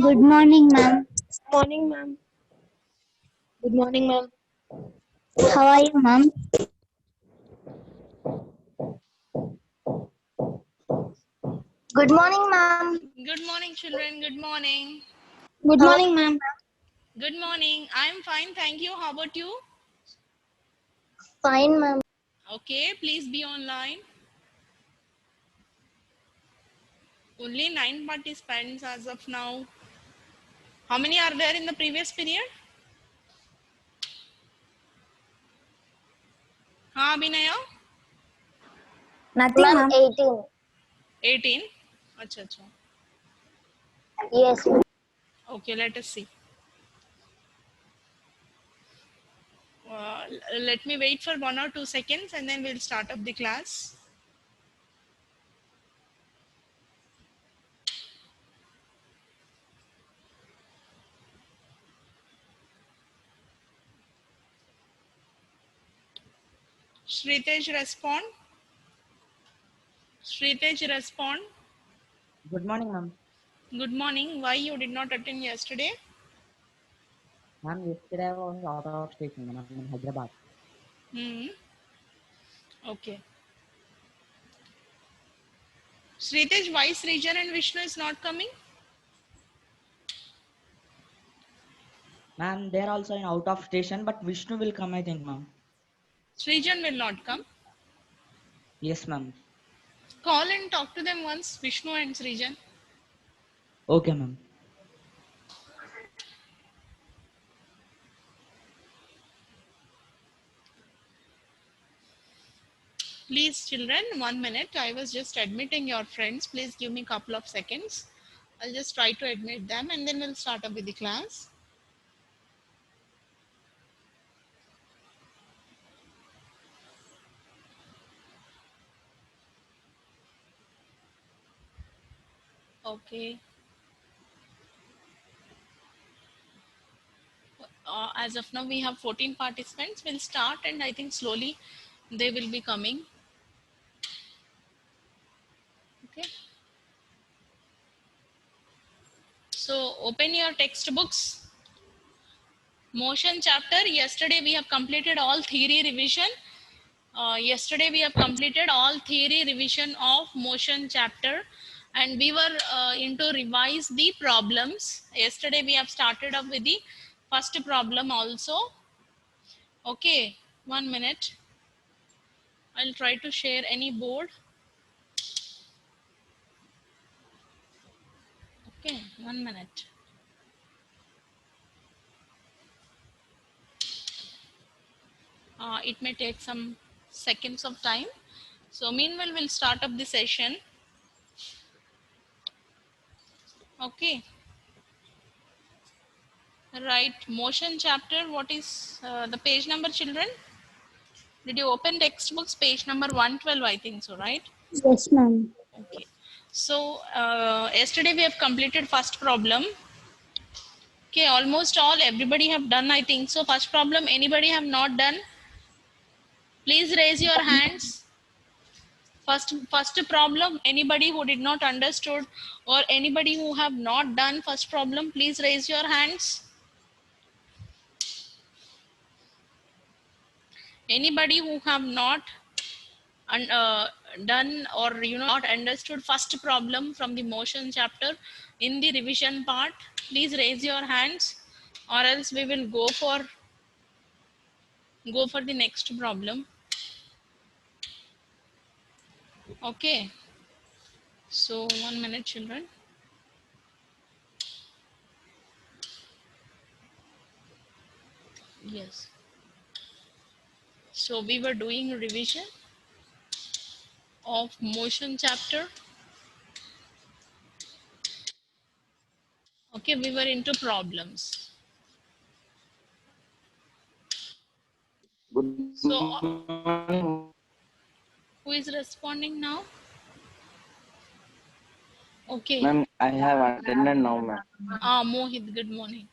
Good morning, ma'am. Morning, ma'am. Good morning, ma'am. How are you, ma'am? Good morning, ma'am. Good morning, children. Good morning. Good How are morning, you? ma'am. Good morning. I'm fine. Thank you. How about you? Fine, ma'am. Okay, please be online. Only 9 participants as of now. How many are there in the previous period? हाँ Abhinaya? Nothing, ma'am. 18. 18. अच्छा अच्छा. Yes, ma'am. Okay, let us see. Let me wait for 1 or 2 seconds and then we'll start up the class. Shritesh respond. Shritesh respond. Good morning, ma'am. Good morning. Why you did not attend yesterday? Ma'am, yesterday I was out of station, ma'am. I'm in Hyderabad. Okay. Shritesh, why Srijan and Vishnu is not coming? Ma'am, they're also in out of station, but Vishnu will come, I think, ma'am. Srijan will not come. Yes, ma'am. Call and talk to them once, Vishnu and Srijan. Okay, ma'am. Please, children, 1 minute. I was just admitting your friends. Please give me a couple of seconds. I'll just try to admit them and then we'll start up with the class. Okay. As of now, we have 14 participants. We'll start and I think slowly they will be coming. Okay. So open your textbooks. Motion chapter. Yesterday we have completed all theory revision. Yesterday we have completed all theory revision of motion chapter and we were into revise the problems. Yesterday we have started up with the first problem also. Okay, 1 minute. I'll try to share any board. Okay, 1 minute. It may take some seconds of time. So meanwhile we'll start up the session. Okay. Right, motion chapter. What is the page number, children? Did you open textbooks? Page number 112, I think so, right? Yes, ma'am. Okay. So yesterday we have completed first problem. Okay, almost all everybody have done, I think so. First problem, anybody have not done? Please raise your hands. First problem, anybody who did not understood or anybody who have not done first problem, please raise your hands. Anybody who have not done or not understood first problem from the motion chapter in the revision part, please raise your hands or else we will go for the next problem. Okay, so 1 minute, children. Yes, so we were doing revision of motion chapter. Okay, we were into problems. So who is responding now? Okay. Ma'am, I have attended now, ma'am. Mohit, good morning.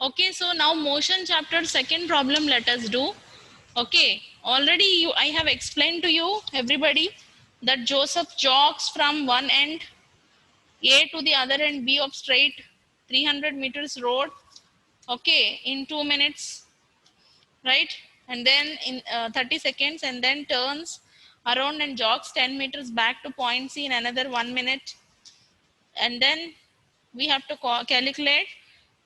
Okay, so now motion chapter second problem let us do. Okay, already I have explained to you everybody that Joseph jogs from one end A to the other end B of straight 300 meters road, okay, in 2 minutes, right? And then in 30 seconds, and then turns around and jogs 10 meters back to point C in another 1 minute. And then we have to calculate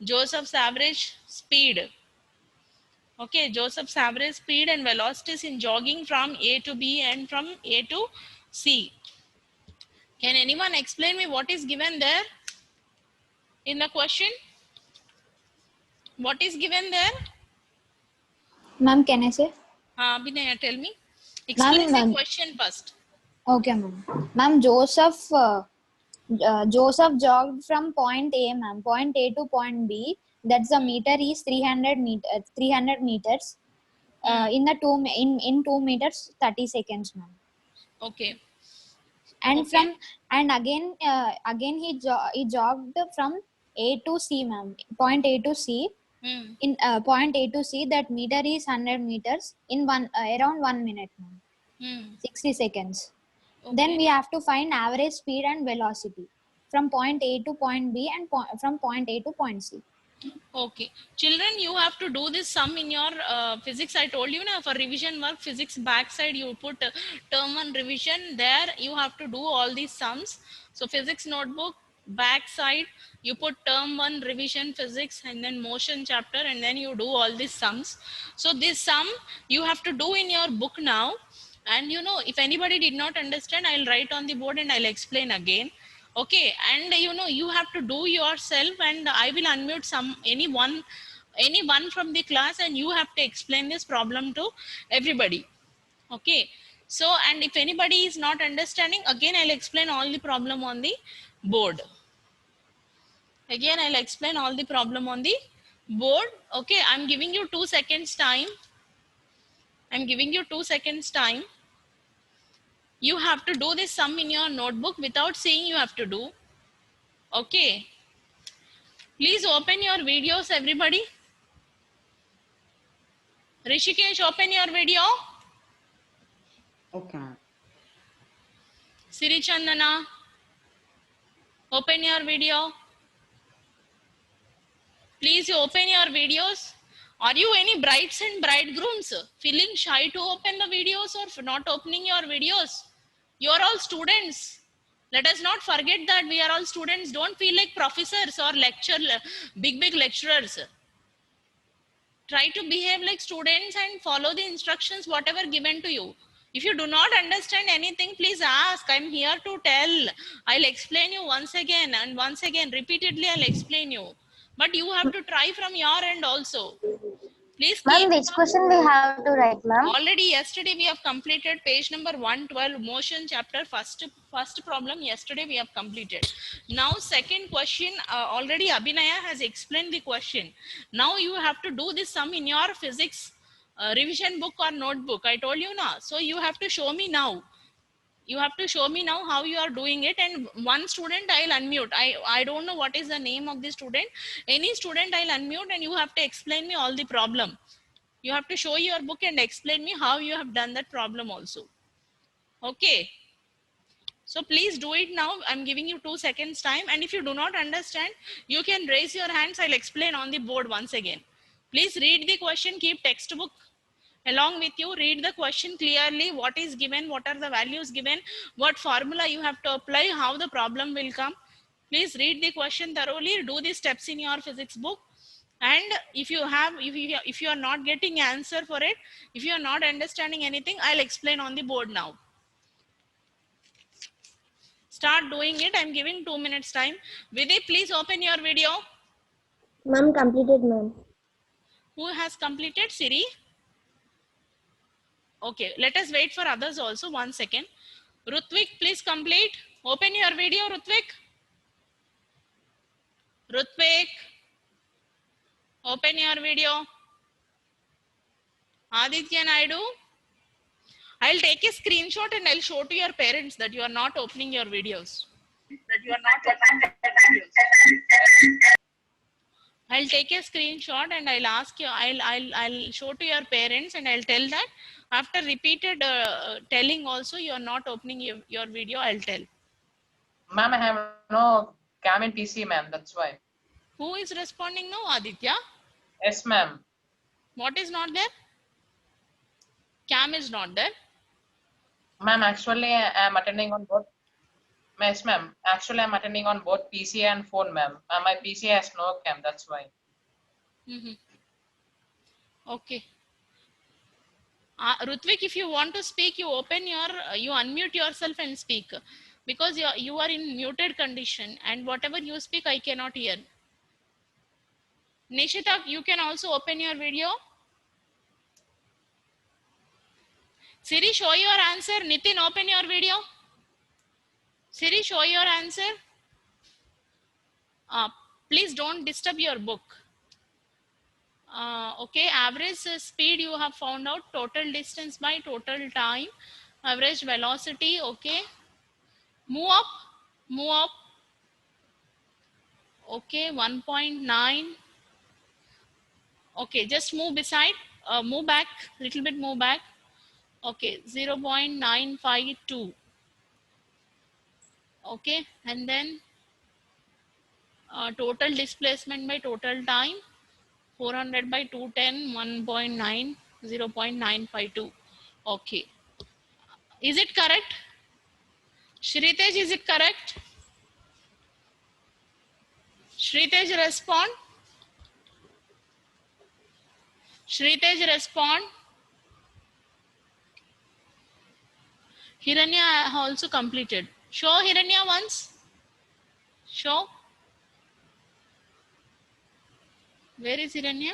Joseph's average speed. Okay, Joseph's average speed and velocities in jogging from A to B and from A to C. Can anyone explain me what is given there in the question? What is given there? Ma'am, can I say? Abhinaya, tell me. Explain the question first. Okay, ma'am. Ma'am, Joseph jogged from point A, ma'am. Point A to point B. That's the meter is 300 meters. In 2 meters 30 seconds, ma'am. Okay. And Okay. again he jogged from A to C, ma'am. Point A to C. Hmm. In point A to C, that meter is 100 meters in around 1 minute, ma'am. Hmm. 60 seconds. Okay. Then we have to find average speed and velocity from point A to point B and from point A to point C. Okay. Children, you have to do this sum in your physics. I told you now, for revision work, physics backside, you put term 1 revision. There you have to do all these sums. So physics notebook, backside, you put term 1 revision physics and then motion chapter, and then you do all these sums. So this sum you have to do in your book now. And you know, if anybody did not understand, I'll write on the board and I'll explain again. Okay, and you know, you have to do yourself, and I will unmute anyone from the class, and you have to explain this problem to everybody. Okay, so and if anybody is not understanding, again I'll explain all the problem on the board. Again I'll explain all the problem on the board. Okay, I'm giving you 2 seconds time. I'm giving you 2 seconds time. You have to do this sum in your notebook without saying you have to do. Okay, please open your videos, everybody. Rishikesh, open your video. Okay. Siri Chandana, open your video. Please open your videos. Are you any brides and bridegrooms feeling shy to open the videos or not opening your videos? You are all students. Let us not forget that we are all students. Don't feel like professors or big lecturers. Try to behave like students and follow the instructions whatever given to you. If you do not understand anything, please ask. I'm here to tell. I'll explain you once again and once again, repeatedly I'll explain you. But you have to try from your end also. Please Ma'am, keep which question we have to write, ma'am? already yesterday we have completed page number 112, motion chapter, first problem yesterday we have completed. Now second question, already Abhinaya has explained the question. Now you have to do this sum in your physics revision book or notebook. I told you now. So you have to show me now. You have to show me now how you are doing it, and one student I'll unmute. I don't know what is the name of the student. Any student I'll unmute, and you have to explain me all the problem. You have to show your book and explain me how you have done that problem also. Okay, so please do it now. I'm giving you 2 seconds time, and if you do not understand, you can raise your hands. I'll explain on the board once again. Please read the question, keep textbook along with you, read the question clearly, what is given, what are the values given, what formula you have to apply, how the problem will come. Please read the question thoroughly, do the steps in your physics book. And if you are not getting answer for it, if you are not understanding anything, I'll explain on the board now. Start doing it. I'm giving 2 minutes time. Vidhi, please open your video. Ma'am, completed, ma'am. Who has completed? Siri? Okay, let us wait for others also. 1 second. Rutvik, please complete. Open your video, Rutvik. Rutvik, open your video. Aditya Naidu, I'll take a screenshot and I'll show to your parents that you are not opening your videos. I'll take a screenshot and I'll ask you, I'll show to your parents and I'll tell that after repeated telling also you are not opening your video, I'll tell. Ma'am, I have no cam in PC, ma'am. That's why. Who is responding now? Aditya. Yes, ma'am. What is not there? Cam is not there. Ma'am, actually, I'm attending on both. Yes, ma'am. Actually, I'm attending on both PC and phone, ma'am. My PC has no cam, that's why. Mm-hmm. Okay. Rutvik, if you want to speak, you unmute yourself and speak, because you are in muted condition, and whatever you speak, I cannot hear. Nishita, you can also open your video. Siri, show your answer. Nitin, open your video. Siri, show your answer. Please don't disturb your book. Okay, average speed you have found out, total distance by total time, average velocity. Okay, move up, move up. Okay, 1.9. Okay, just move beside, move back, little bit move back. Okay, 0.952. Okay, and then total displacement by total time, 400 by 210, 1.9, 0.952. Okay, is it correct? Shritesh, is it correct? Shritesh, respond. Shritesh, respond. Hiranya also completed. Show Hiranya once. Show. Where is Hiranya?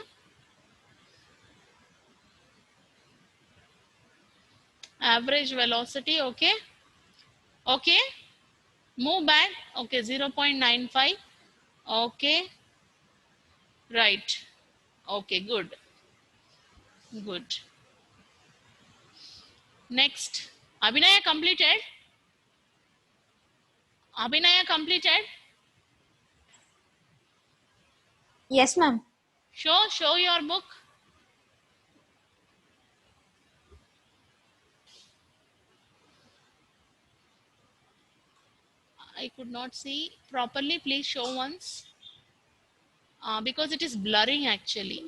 Average velocity. Okay. Okay. Move back. Okay. 0.95. Okay. Right. Okay. Good. Good. Next. Abhinaya completed. Abhinaya completed. Yes, ma'am. Show your book. I could not see properly. Please show once. Because it is blurring actually.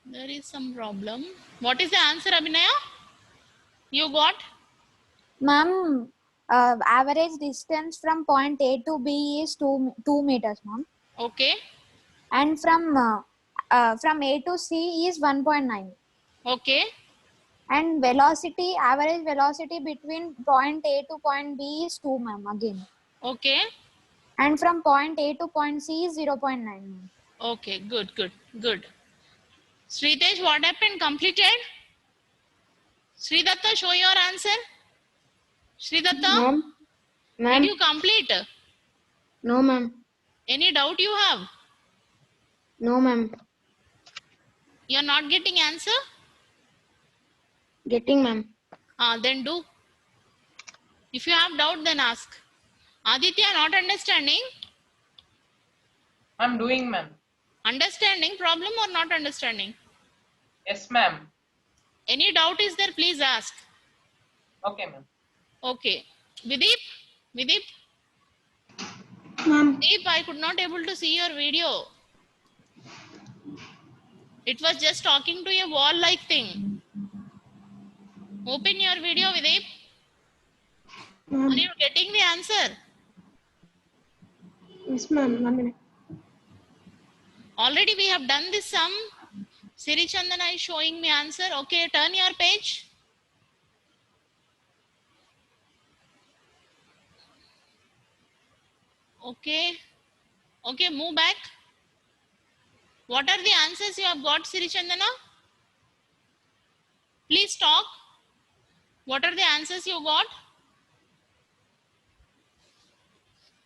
There is some problem. What is the answer, Abhinaya? You got? Ma'am, average distance from point A to B is 2 meters, ma'am. Okay. And from A to C is 1.9. Okay. And velocity, average velocity between point A to point B is 2, ma'am, again. Okay. And from point A to point C is 0.9, ma'am. Okay. Good. Good. Good. Sritesh, what happened? Completed? Sridatta, show your answer. Sridatta, Ma'am. did Ma'am. you complete? No, ma'am. Any doubt you have? No, ma'am. You're not getting answer? Getting, ma'am. Then do. If you have doubt, then ask. Aditya, not understanding? I'm doing, ma'am. Understanding problem or not understanding? Yes, ma'am. Any doubt is there, please ask. Okay, ma'am. Okay. Vidip? Vidip? Ma'am. Vidip, I could not able to see your video. It was just talking to a wall-like thing. Open your video, Vidip. Are you getting the answer? Yes, ma'am. 1 minute. Already we have done this sum. Siri Chandana is showing me answer. Okay, turn your page. Okay. Okay, move back. What are the answers you have got, Siri Chandana? Please talk. What are the answers you got?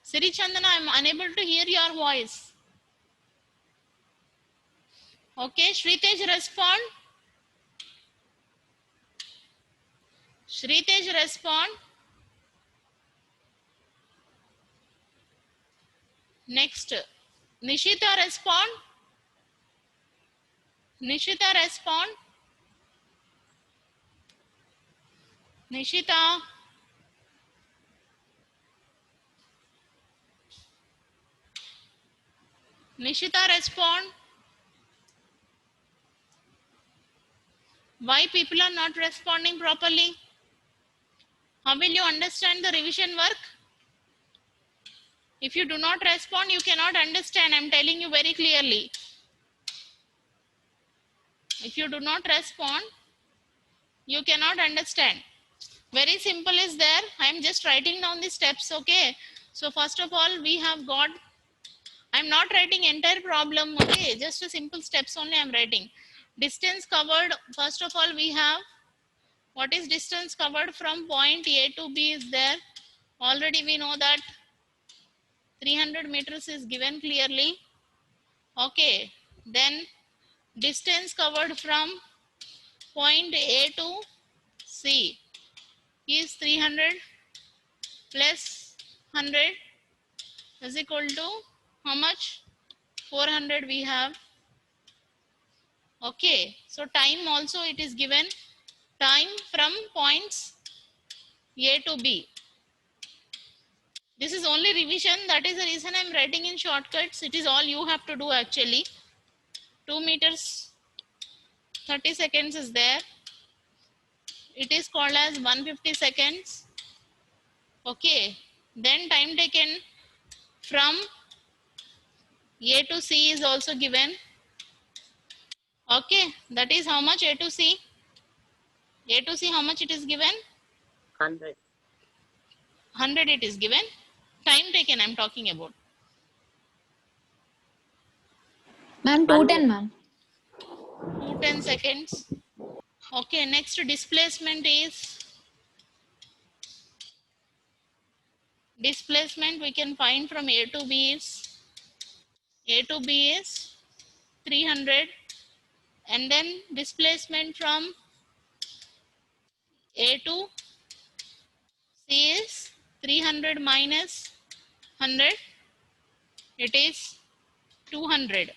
Siri Chandana, I am unable to hear your voice. Okay, Shritesh, respond. Shritesh, respond. Next, Nishita, respond. Nishita, respond. Nishita. Nishita, respond. Why people are not responding properly? How will you understand the revision work? If you do not respond, you cannot understand. I'm telling you very clearly. If you do not respond, you cannot understand. Very simple is there. I'm just writing down the steps, okay? So first of all, we have got, I'm not writing entire problem, okay? Just a simple steps only I'm writing. Distance covered, first of all, we have, what is distance covered from point A to B is there. Already we know that 300 meters is given clearly. Okay, then distance covered from point A to C is 300 plus 100 is equal to how much? 400 we have. Okay, so time also it is given. Time from points A to B. This is only revision. That is the reason I'm writing in shortcuts. It is all you have to do actually. 2 meters 30 seconds is there. It is called as 150 seconds. Okay, then time taken from A to C is also given. Okay, that is how much A to C? A to C, how much it is given? 100. 100 it is given. Time taken I'm talking about. Ma'am, 210, ma'am. 210 seconds. Okay, next displacement is, displacement we can find from A to B is, A to B is 300, and then displacement from A to C is 300 minus 100, it is 200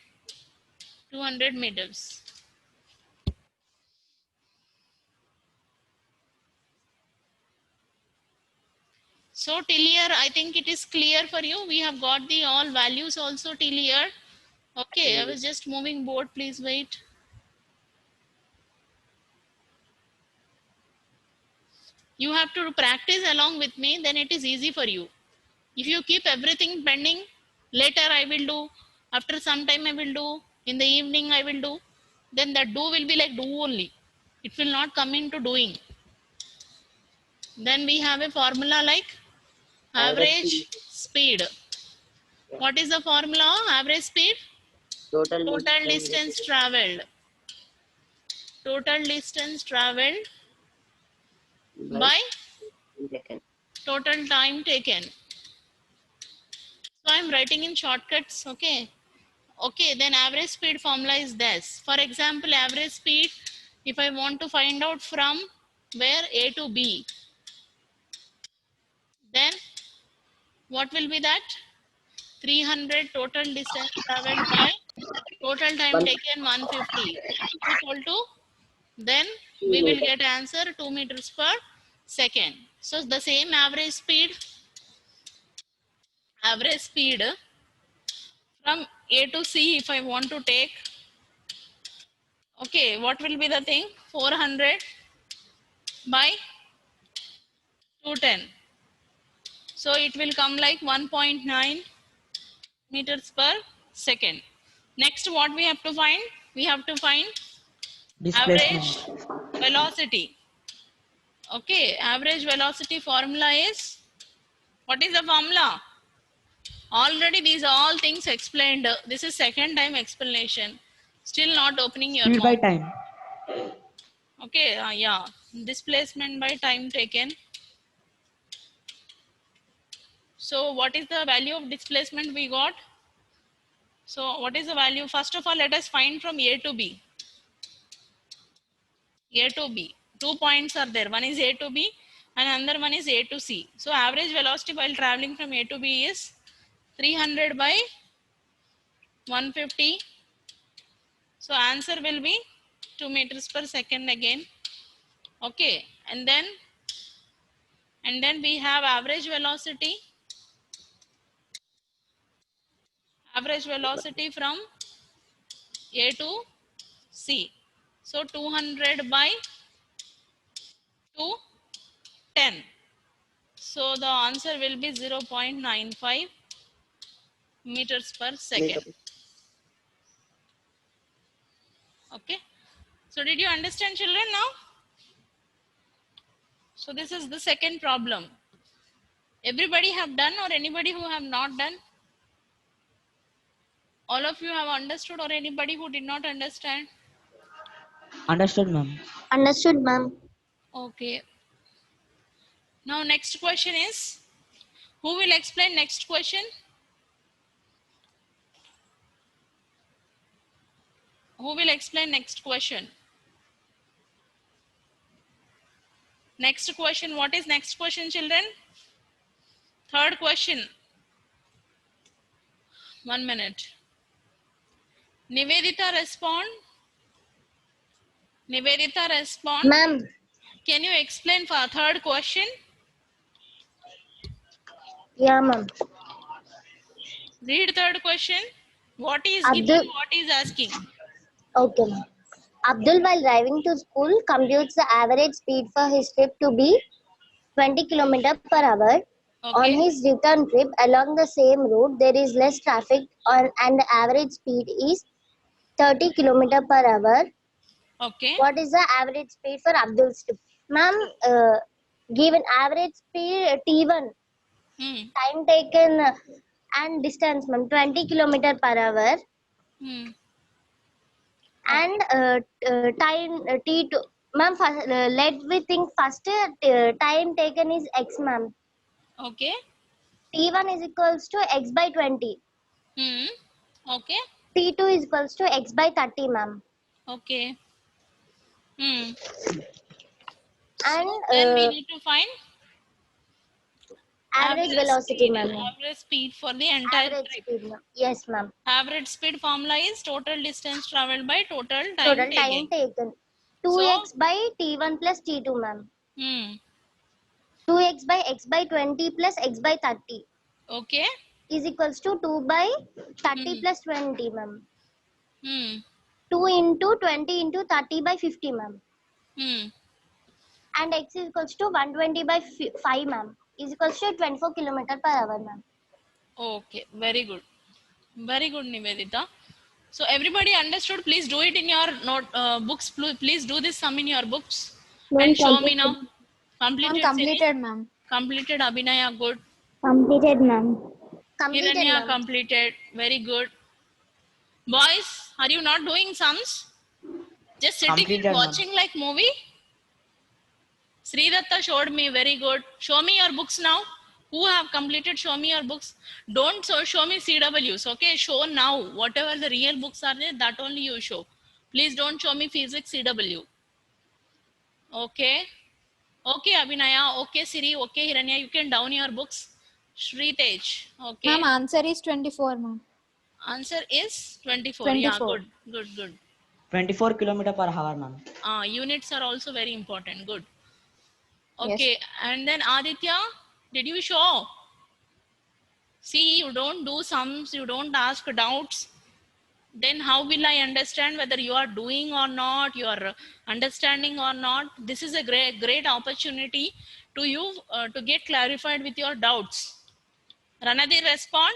meters. So till here I think it is clear for you. We have got the all values also till here. Okay, I was just moving board, please wait. You have to practice along with me, then it is easy for you. If you keep everything pending, later I will do, after some time I will do, in the evening I will do, then that do will be like do only. It will not come into doing. Then we have a formula like average speed. What is the formula? Average speed? Total distance traveled. Total distance traveled by total time taken. So I'm writing in shortcuts, okay? Okay, then average speed formula is this. For example, average speed, if I want to find out from where A to B, then what will be that? 300 total distance traveled by total time taken 150 equal to, then we will get answer 2 meters per second. So the same average speed from A to C if I want to take, okay, what will be the thing? 400 by 210. So it will come like 1.9 meters per second. Next, what we have to find? We have to find average Displacement. velocity. Okay, average velocity formula is, what is the formula? Already these are all things explained. This is second time explanation. Still not opening your Speed by mouth. time. Okay, yeah. Displacement by time taken. So what is the value of displacement we got? So what is the value? First of all, let us find from A to B. A to B. 2 points are there. One is A to B and another one is A to C. So average velocity while traveling from A to B is 300 by 150. So answer will be 2 meters per second again. Okay. And then we have average velocity. Average velocity from A to C. So 200 by 2, 10. So the answer will be 0.95 meters per second. Okay. So did you understand, children, now? So this is the second problem. Everybody have done, or anybody who have not done? All of you have understood, or anybody who did not understand? Understood, ma'am. Understood, ma'am. Okay. Now next question is, who will explain next question? Who will explain next question? Next question, what is next question, children? Third question. 1 minute. Nivedita respond. Nivedita respond. Ma'am. Can you explain for third question? Yeah, ma'am. Read third question. What is Abdul- given, what is asking? Okay, ma'am. Abdul, while driving to school, computes the average speed for his trip to be 20 km per hour. On Okay. his return trip along the same route, there is less traffic and the average speed is 30 km per hour. Okay. What is the average speed for Abdul's trip? Ma'am, given average speed T1, Hmm. time taken and distance, ma'am, 20 km per hour. Hmm. And time T2. Ma'am, let we think first time taken is X, ma'am. Okay. T1 is equals to X by 20. Hmm. Okay. T2 is equals to X by 30, ma'am. Okay. Hmm. And Then we need to find average velocity, speed, ma'am. average speed for the entire Average trip. speed, ma'am. Yes, ma'am. Average speed formula is total distance traveled by total time Total taken. time taken. So, 2x by T1 plus T2, ma'am. hmm. 2x by X by 20 plus X by 30 Okay. is equals to 2 by 30 Hmm. plus 20, ma'am. Hmm. 2 into 20 into 30 by 50, ma'am. Hmm. And X is equals to 120 by 5, ma'am. Is equals to 24 km per hour, ma'am. Okay. Very good. Very good, Nivedita. So everybody understood. Please do it in your note books. Please do this sum in your books and show me now. Ma'am, Completed. completed, ma'am. Completed. Abhinaya, good. Completed, ma'am. Completed, Hiranya, ma'am. completed. Very good. Boys, are you not doing sums? Just sitting Completed, and ma'am. watching like movie? Sridatta showed me, very good. Show me your books now. Who have completed, show me your books. Don't show me CWs, okay? Show now. Whatever the real books are there, that only you show. Please don't show me physics CW. Okay. Okay, Abhinaya. Okay, Siri. Okay, Hiranya. You can down your books. Shri Tej. Okay. Ma'am, answer is 24, ma'am. Answer is 24. Yeah, 24. good. Good, good. 24 kilometer per hour, ma'am. Units are also very important. Good. Yes. Okay. And then Aditya, did you show? See, you don't do sums, you don't ask doubts. Then how will I understand whether you are doing or not, you are understanding or not? This is a great opportunity to you to get clarified with your doubts. Ranadir, respond.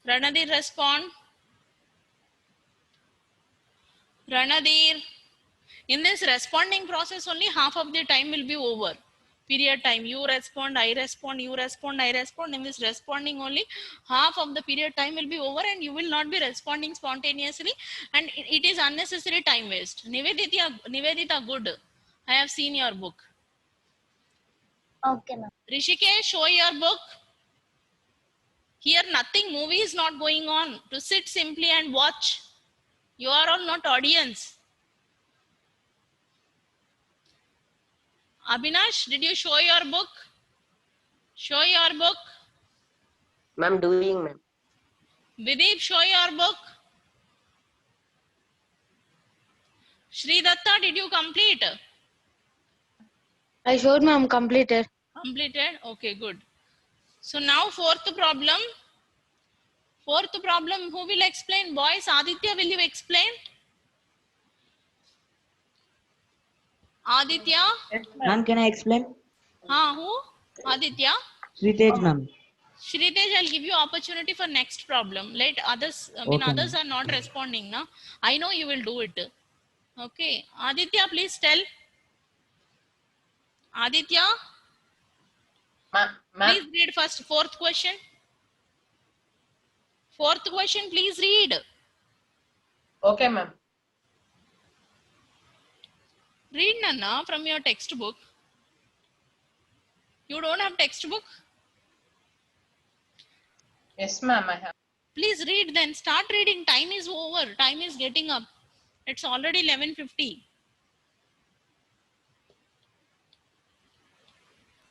Ranadir, respond. Ranadir. In this responding process, only half of the time will be over. Period time. You respond, I respond, you respond, I respond. In this responding, only half of the period time will be over and you will not be responding spontaneously and it is unnecessary time waste. Nivedita, good. I have seen your book. Okay, ma'am. Rishikesh, show your book. Here nothing, movie is not going on. To sit simply and watch. You are all not audience. Abhinash, did you show your book? Show your book. Ma'am, doing, ma'am. Videep, show your book. Shri Datta, did you complete? I showed, ma'am. Completed. Completed? Okay, good. So now fourth problem. Fourth problem, who will explain? Boys, Aditya, will you explain? Aditya? Yes, Ma'am, can I explain? Who? Aditya? Sritej, ma'am. Shritesh, I'll give you opportunity for next problem. Let others, Okay, others ma'am. are not responding now. I know you will do it. Okay. Aditya, please tell. Aditya, Ma'am, please read first. Fourth question. Fourth question, please read. okay, ma'am. Read, Nana, from your textbook. You don't have textbook? Yes, ma'am, I have. Please read then. Start reading. Time is over. Time is getting up. It's already 11:50.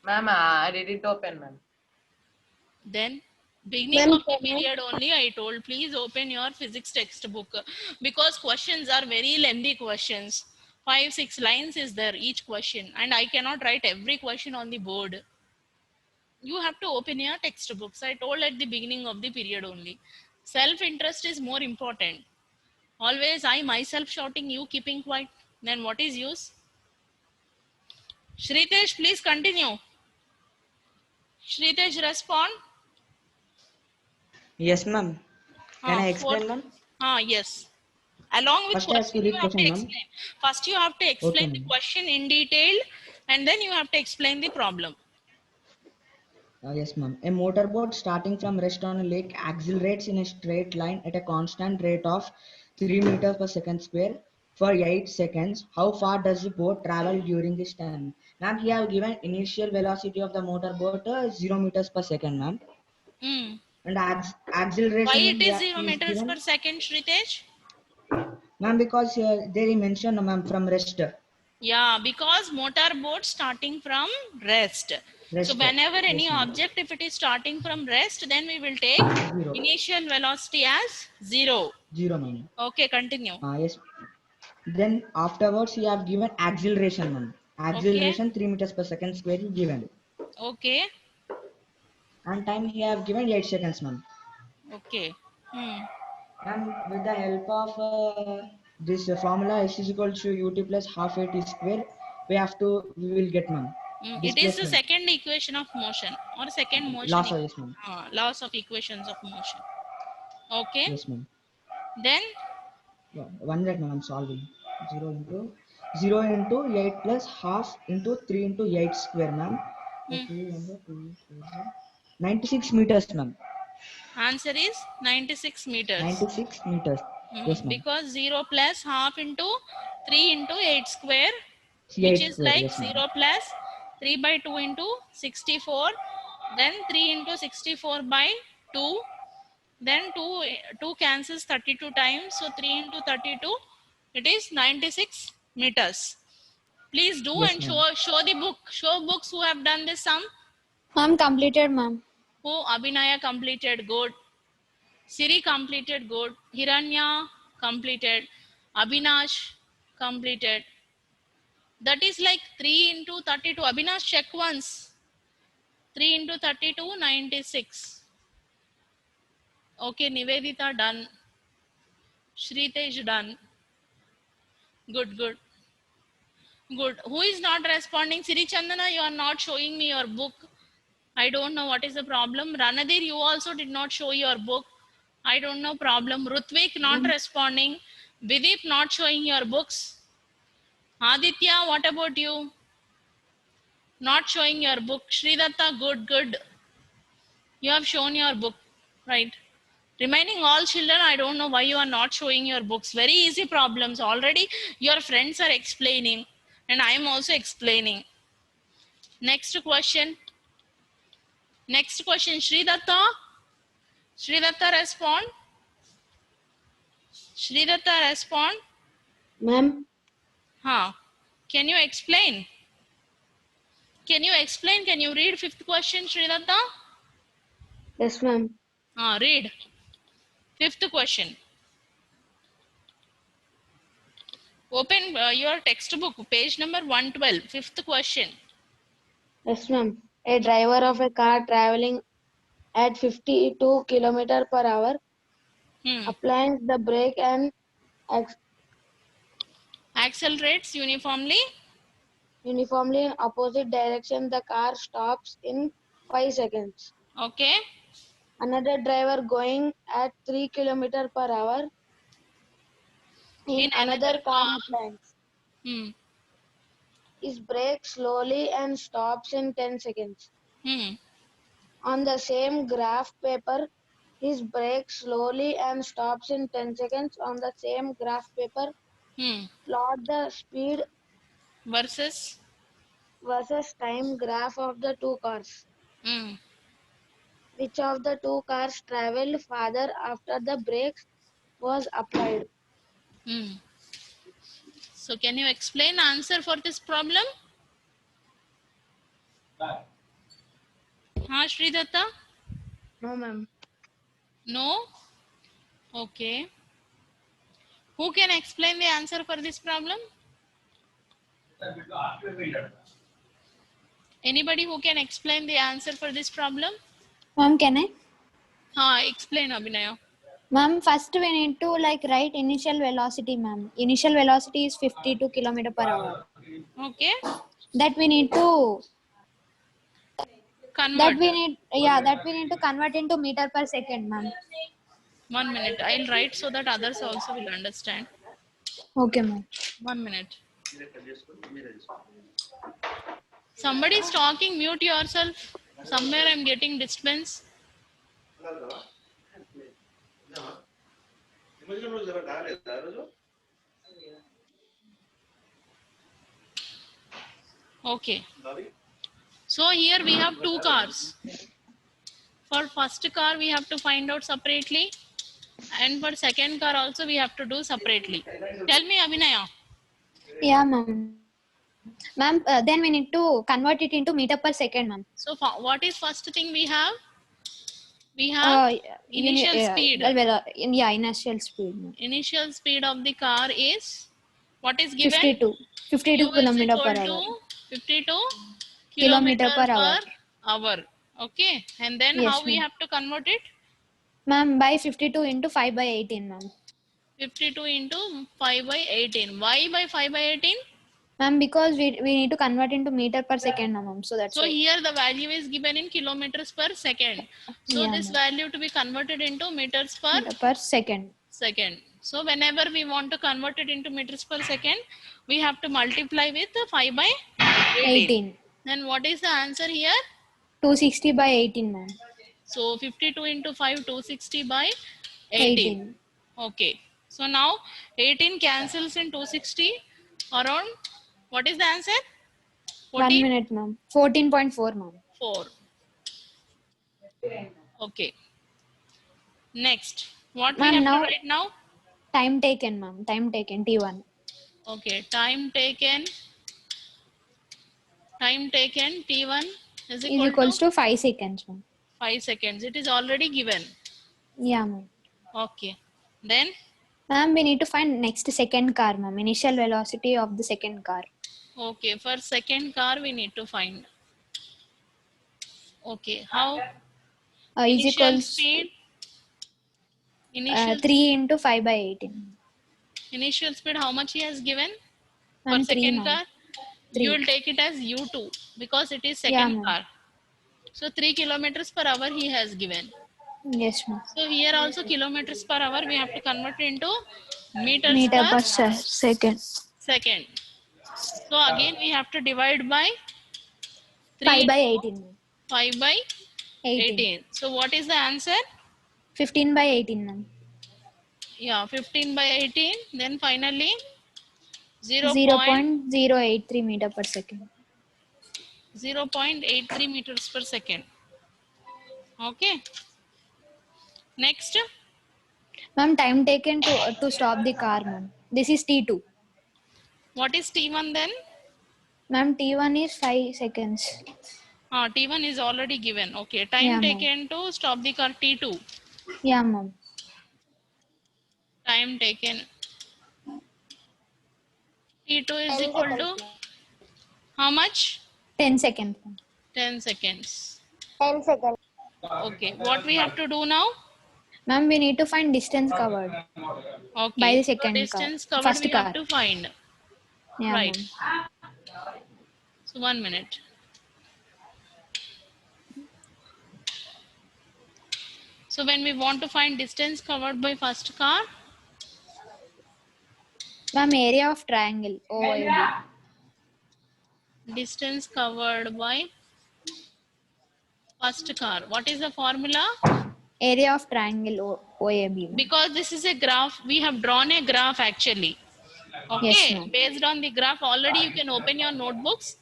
Ma'am, I didn't open, ma'am. Then beginning of the period only I told, please open your physics textbook, because questions are very lengthy questions. 5-6 lines is there each question, and I cannot write every question on the board. You have to open your textbooks. I told at the beginning of the period only. Self-interest is more important. Always I myself shouting, you keeping quiet. Then what is use? Shritesh, please continue. Shritesh, respond. Yes, ma'am. Can I explain, ma'am? Yes. Along with First, I have to question, you read have to question, ma'am. explain. First, you have to explain Okay, the ma'am. question in detail, and then you have to explain the problem. Yes, ma'am. A motorboat starting from rest on a lake accelerates in a straight line at a constant rate of 3 meters per second square for 8 seconds. How far does the boat travel during this time? Ma'am, here I have given initial velocity of the motorboat 0 meters per second, ma'am. Mm. And Why acceleration it is here 0 is meters per given, second, Shritesh? ma'am, because they mentioned, ma'am, from rest. Yeah, because motor boat starting from rest. So Rest. whenever any Yes, ma'am. object, if it is starting from rest, then we will take 0. initial velocity as 0. 0, ma'am. Okay, continue. Yes. Then afterwards, you have given acceleration, ma'am. Okay. Acceleration 3 meters per second square is given. Okay. And time here I have given 8 seconds, ma'am. Okay. And with the help of this formula S is equal to ut plus half at square, we will get, ma'am. It is the Displacement. second equation of motion, or second motion Loss of, yes, ma'am. laws of equations of motion. Okay. Yes, ma'am. Then 1 minute, ma'am, I'm solving. 0 into 8 plus half into 3 into 8 square, ma'am. 96 meters, ma'am. answer is 96 meters. 96 meters. Yes, ma'am. Because 0 plus half into 3 into 8 square, 8 which is square, like yes, 0 plus 3 by 2 into 64, then 3 into 64 by 2, then 2 cancels 32 times, so 3 into 32, it is 96 meters. Please do, yes, and ma'am. show the book. Show books who have done this sum. Ma'am, completed, ma'am. Who? Abhinaya completed, good. Siri completed, good. Hiranya completed. Abhinash completed. That is like 3 into 32. Abhinash, check once. 3 into 32, 96. Okay, Nivedita done. Shritesh done. Good, good. Good. Who is not responding? Siri Chandana, you are not showing me your book. I don't know what is the problem. Ranadir, you also did not show your book. I don't know problem. Rutvik not responding. Vidip not showing your books. Aditya, what about you? Not showing your book. Sridatta, good, good. You have shown your book, right? Remaining all children, I don't know why you are not showing your books. Very easy problems. Already your friends are explaining, and I am also explaining. Next question. Next question, Sridatta. Sridatta, respond. Sridatta, respond. Ma'am, Can you explain? Can you explain? Can you read fifth question, Sridatta? yes, ma'am. Read. Fifth question. Open your textbook, page number 112. Fifth question. Yes, ma'am. A driver of a car traveling at 52 km per hour applies the brake and Accelerates uniformly. uniformly in opposite direction, the car stops in 5 seconds. Okay. Another driver going at 3 km per hour in another car applies. Hmm. His brakes slowly and stops in 10 seconds. Hmm. On the same graph paper, his brakes slowly and stops in 10 seconds. On the same graph paper, Hmm. plot the speed Versus. versus time graph of the two cars. Hmm. Which of the two cars traveled farther after the brakes was applied? Hmm. So can you explain answer for this problem? Sridatta? No, ma'am. No? Okay. Who can explain the answer for this problem? Anybody who can explain the answer for this problem? Ma'am, can I? Explain, Abhinaya. Ma'am, first we need to like write initial velocity, ma'am. Initial velocity is 52 km per hour. Okay. That we need to Convert. that we need to convert into meter per second, ma'am. 1 minute. I'll write so that others also will understand. Okay, ma'am. 1 minute. Somebody is talking, mute yourself. Somewhere I'm getting disturbance. Okay. So here we have two cars. For first car we have to find out separately, and for second car also we have to do separately. Tell me, Abhinaya. Yeah, ma'am. Ma'am, then we need to convert it into meter per second, ma'am. So what is first thing we have? We have initial speed. Initial speed. Ma'am. Initial speed of the car is, what is given? 52 km per hour. 52 Kilometer per hour. Okay. And then Yes, how we ma'am. have to convert it? Ma'am, by 52 into 5 by 18, ma'am. 52 into 5 by 18. Why by 5 by 18? Ma'am, because we need to convert into meter per second now, ma'am. So that's So why. here the value is given in kilometers per second. So Yeah, this ma'am. value to be converted into meters per Meter per second. second. So whenever we want to convert it into meters per second, we have to multiply with 5 by 18. Then what is the answer here? 260 by 18, ma'am. So 52 into 5, 260 by 18. Okay. So now 18 cancels in 260 around, what is the answer? 1 minute, ma'am. 14.4, ma'am. 4. Okay. Next. What we have to write now? Time taken, ma'am. Time taken, T1. Okay. Time taken T1 is equals to 5 seconds, ma'am. 5 seconds. It is already given. Yeah, ma'am. Okay. Then? Ma'am, we need to find next second car, ma'am. Initial velocity of the second car. Okay. For second car, we need to find. Okay. How? Is equals speed? 3 into 5 by 18. Initial speed, how much he has given? Ma'am, for second 3, car? 3. You will take it as U2 because it is second car. So 3 kilometers per hour he has given. Yes, ma'am. So here also kilometers per hour we have to convert into meters Meter per second. second. So again we have to divide by 5 by 18. 5 by 18. So what is the answer? 15 by 18, ma'am. Yeah, 15 by 18. Then finally 0.083 meter per second. 0.83 meters per second. Okay. Next. Ma'am, time taken to stop the car, ma'am. This is T2. What is T1 then? Ma'am, T1 is 5 seconds. T1 is already given. Okay. Time taken to stop the car, T2. Yeah, ma'am. Time taken. T2 is equal to how much? 10 seconds. 10 seconds. 10 seconds. Okay. What we have to do now? Ma'am, we need to find distance covered Okay. by the So second car. distance covered First we car. have to find. Yeah, Right. ma'am. So 1 minute. So when we want to find distance covered by first car, Ma'am, area of triangle OAB. distance covered by first car. What is the formula? Area of triangle OAB. Ma'am. Because this is a graph, we have drawn a graph actually. Okay, Yes, ma'am. based on the graph, already you can open your notebooks.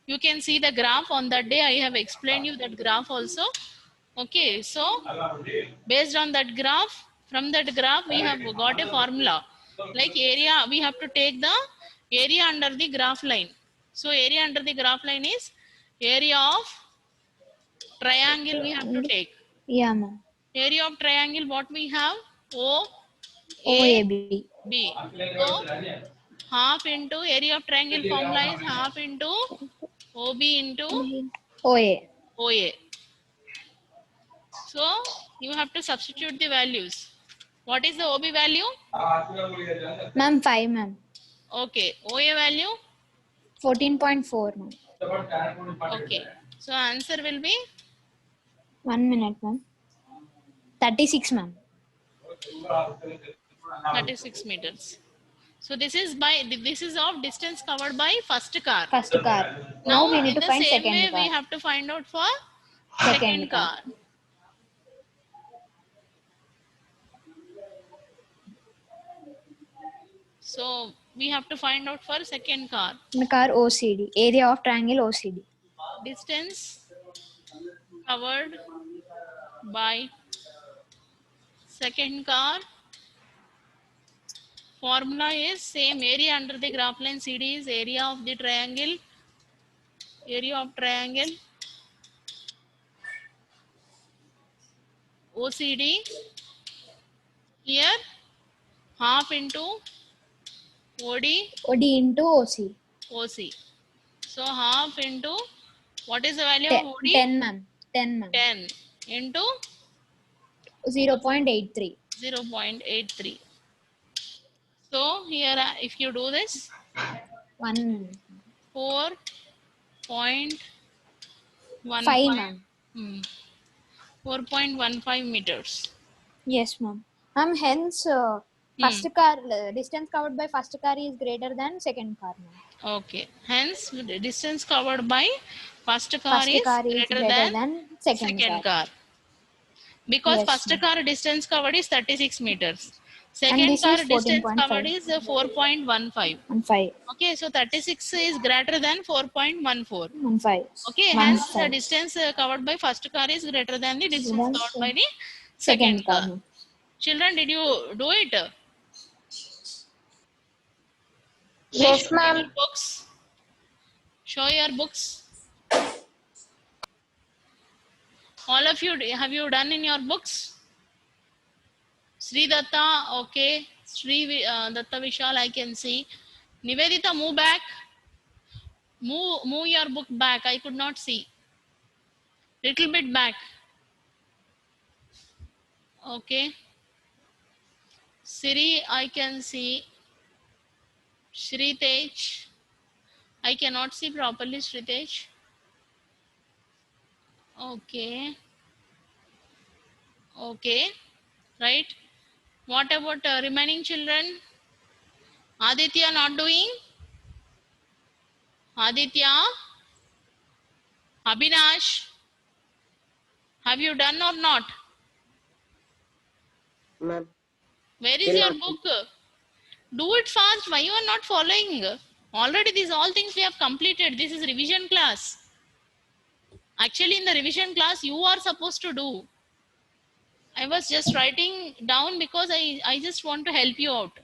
You can see the graph on that day. I have explained you that graph also. Okay, so based on that graph, from that graph, we have got a formula. Like area, we have to take the area under the graph line. So area under the graph line is area of triangle we have to take. Yeah, ma'am. Area of triangle, what we have? O, A, OAB. B. So half into area of triangle formula is half into OB into OA. OA. So you have to substitute the values. What is the OB value? Ma'am, 5, ma'am. Okay. OA value? 14.4, ma'am. Okay. So answer will be 1 minute, ma'am. 36, ma'am. 36 meters. So this is of distance covered by first car. First car. Now we need in to the find same second way car. we have to find out for Second car. So we have to find out for second car. The car OCD. Area of triangle OCD. Distance covered by second car. Formula is same. Area under the graph line CD is area of the triangle. Area of triangle OCD. Here half into OD. OD into OC. OC. So half into, what is the value of OD? 10, ma'am. 10, ma'am. 10 into 0.83. 0.83. So here if you do this, 1 minute. 4.15. 5, ma'am. 4.15 meters. Yes, ma'am. Ma'am, hence first car distance covered by first car is greater than second car, ma'am. Okay. Hence, the distance covered by first car is greater than second car. Because Yes, first ma'am. car distance covered is 36 meters. And Second this car is distance 14.5. covered is 4.15. And 5. Okay, so 36 is greater than 4.14. And 5. Okay, hence the distance covered by first car is greater than the distance covered by the second car. ma'am. Children, did you do it? Yes, Show ma'am. your books. Show your books. All of you, have you done in your books? Sri Datta, okay. Sri Datta Vishal, I can see. Nivedita, move back. Move your book back. I could not see. Little bit back. Okay. Siri, I can see. Shri Tej, I cannot see properly, Shri Tej. Okay. Okay. Right. What about remaining children? Aditya not doing? Aditya? Abhinash? Have you done or not? Ma'am. Where is your book? Do it fast. Why you are not following? Already these all things we have completed. This is revision class. Actually in the revision class you are supposed to do. I was just writing down because I just want to help you out.